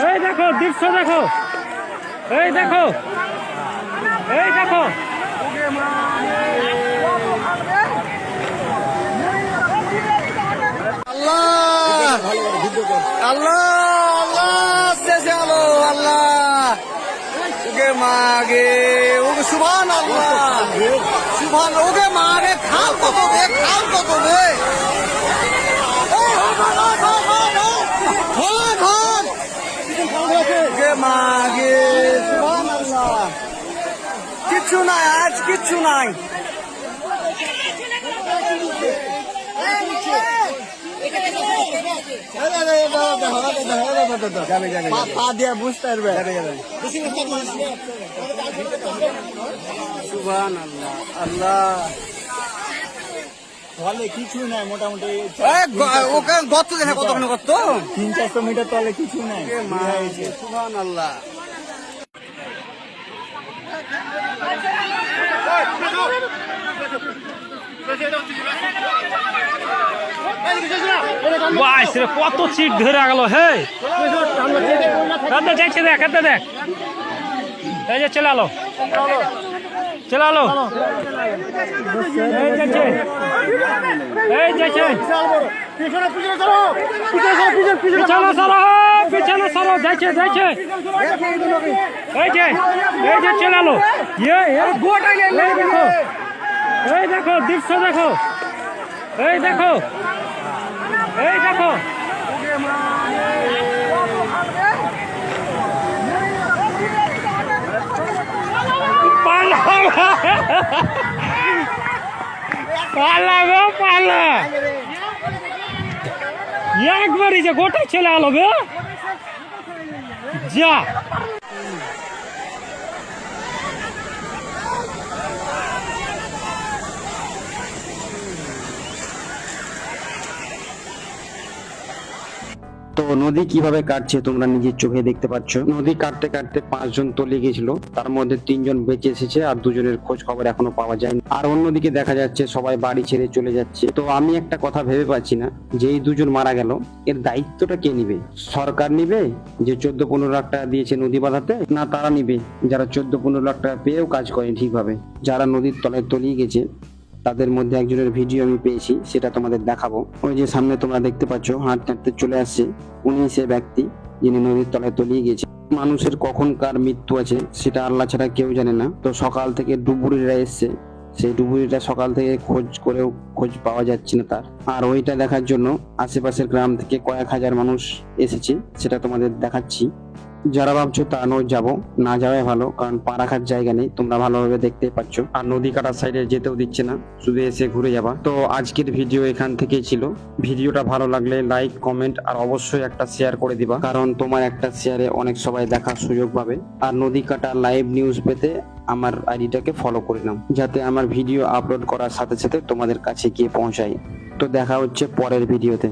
এই দেখো দৃশ্য দেখো, এই দেখো, এই দেখো। আল্লাহ আল্লাহ আল্লাহ শেষে আলো আল্লাহ ওকে মাগে ওকে সুবহান আল্লাহ সুবহান ওকে মাগে খাল কত বে খাল কত বে ওকে মাগে সুবহান আল্লাহ কিচ্ছু নাই আজ কিচ্ছু নাই পা দিয়ে বুঝতে পারবে সুবহান আল্লাহ আল্লাহ তলে কিছু নাই মোটামুটি ওকে গর্ত দেখে কতক্ষণ গর্ত 300-400 মিটার তলে কিছু নাই। সুবহান আল্লাহ কত সিট ধরে গেল। হে যাচ্ছে দেখ, দেখ এই যে চলে আলো, চলে আলো, এই যাচ্ছে, এই যাচ্ছে, পিছনে সরো, পিছনে সরো, যাচ্ছে যাচ্ছে, এই যে চলে আলো। এই দেখো, এই দেখো দৃশ্য দেখো, এই দেখো, এই দেখো। পালা গো পালা, একবারই যে গোটাই ছেলে আলো বে যা। তো নদী কিভাবে কাটছে তোমরা নিজের চোখে দেখতে পাচ্ছ। নদী কাটতে কাটতে 5 জন তলিয়ে গেছিল, তার মধ্যে 3 জন বেঁচে এসেছে আর 2 জনের খোঁজ খবর এখনো পাওয়া যায়নি। আর অন্যদিকে দেখা যাচ্ছে সবাই বাড়ি ছেড়ে চলে যাচ্ছে। তো আমি একটা কথা ভেবে পাচ্ছি না যে এই 2 জন মারা গেল এর দায়িত্বটা কে নিবে? সরকার নিবে যে 14-15 লাখ টাকা দিয়েছে নদী বাঁধাতে, না তারা নিবে যারা 14-15 লাখ টাকা পেয়েও কাজ করেনি ঠিকভাবে? যারা নদীর তলায় তলিয়ে গেছে তাদের মধ্যে একজনের ভিডিও আমি পেয়েছি, সেটা তোমাদের দেখাবো। ওই যে সামনে তোমরা দেখতে পাচ্ছ হাঁটতে হাঁটতে চলে আসছে, উনি সে ব্যক্তি যিনি নদীর তলায় তলিয়ে গেছে। মানুষের কখন কার মৃত্যু আছে সেটা আল্লাহ ছাড়া কেউ জানে না। তো সকাল থেকে ডুবুরিরা এসছে, সেই ডুবুরিটা সকাল থেকে খোঁজ করেও খোঁজ পাওয়া যাচ্ছে না তার। আর ওইটা দেখার জন্য আশেপাশের গ্রাম থেকে কয়েক হাজার মানুষ এসেছে, সেটা তোমাদের দেখাচ্ছি। যারা ভাবছো তা নয় যাবো, না যাওয়াই ভালো, কারণ পা রাখার জায়গা নেই, তোমরা ভালোভাবে দেখতে পাচ্ছ। আর নদী কাটার সাইডে যেতেও দিচ্ছে না, শুধু এসে ঘুরে যাবা। তো আজকের ভিডিও এখান থেকেই ছিল। ভিডিওটা ভালো লাগলে লাইক, কমেন্ট আর অবশ্যই একটা শেয়ার করে দিবা, কারণ তোমার একটা শেয়ারে অনেক সবাই দেখার সুযোগ পাবে। আর নদী কাটা লাইভ নিউজ পেতে আমার আইডিটাকে ফলো করে নাও, যাতে আমার ভিডিও আপলোড করার সাথে সাথে তোমাদের কাছে গিয়ে পৌঁছায়। তো দেখা হচ্ছে পরের ভিডিওতে।